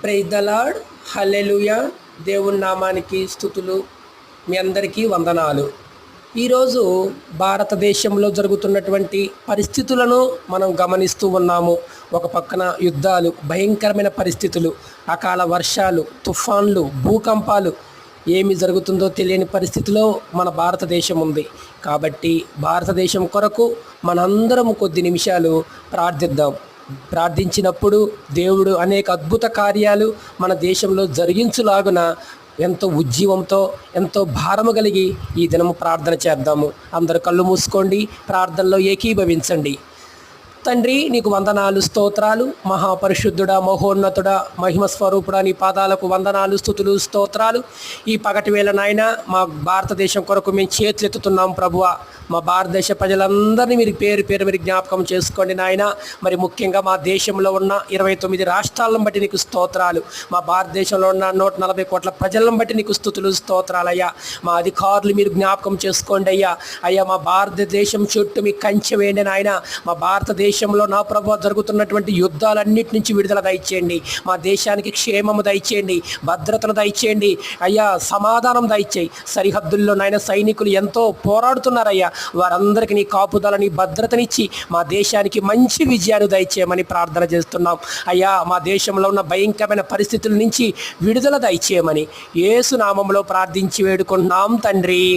Praise the lord. హల్లెలూయా. దేవుని నామానికి స్తుతులు. మీ అందరికీ వందనాలు. ఈరోజు భారతదేశంలో జరుగుతున్నటువంటి పరిస్థితులను మనం గమనిస్తూ ఉన్నాము. ఒక పక్కన యుద్ధాలు, భయంకరమైన పరిస్థితులు, అకాల వర్షాలు, తుఫాన్లు, భూకంపాలు, ఏమి జరుగుతుందో తెలియని పరిస్థితిలో మన భారతదేశం ఉంది. కాబట్టి భారతదేశం కొరకు మనందరం కొద్ది నిమిషాలు ప్రార్థిద్దాం. ప్రార్థించినప్పుడు దేవుడు అనేక అద్భుత కార్యాలు మన దేశంలో జరిగించులాగున ఎంతో ఉజ్జీవంతో, ఎంతో భారము కలిగి ఈ దినము ప్రార్థన చేద్దాము. అందరూ కళ్ళు మూసుకోండి, ప్రార్థనలో ఏకీభవించండి. తండ్రి, నీకు వందనాలు, స్తోత్రాలు. మహాపరిశుద్ధుడా, మహోన్నతుడా, మహిమ స్వరూపుడా, నీ పాదాలకు వందనాలు, స్తుతులు, స్తోత్రాలు. ఈ పగటి వేళ నాయన మా భారతదేశం కొరకు మేము చేతులెత్తుతున్నాం ప్రభువా. మా భారతదేశ ప్రజలందరినీ మీరు పేరు పేరు మీరు జ్ఞాపకం చేసుకోండి నాయన. మరి ముఖ్యంగా మా దేశంలో ఉన్న 29 రాష్ట్రాలను బట్టి నీకు స్తోత్రాలు. మా భారతదేశంలో ఉన్న 140 కోట్ల ప్రజలను బట్టి నీకు స్తుతులు, స్తోత్రాలయ్యా. మా అధికారులు మీరు జ్ఞాపకం చేసుకోండి అయ్యా. అయ్యా, మా భారతదేశం చుట్టూ మీ కంచె వేయండి నాయన. మా భారతదేశంలో నా ప్రభు జరుగుతున్నటువంటి యుద్ధాలన్నిటి నుంచి విడుదల దయచేయండి. మా దేశానికి క్షేమము దయచేయండి, భద్రతను దయచేయండి అయ్యా, సమాధానం దయచేయి. సరిహద్దుల్లో నాయన సైనికులు ఎంతో పోరాడుతున్నారయ్యా. వారందరికీ నీ కాపుదలని, భద్రతనిచ్చి మా దేశానికి మంచి విజయాన్ని దయచేయమని ప్రార్థన చేస్తున్నాం అయ్యా. మా దేశంలో ఉన్న భయంకరమైన పరిస్థితుల నుంచి విడుదల దయచేయమని యేసు నామములో ప్రార్థించి వేడుకుంటున్నాం తండ్రి.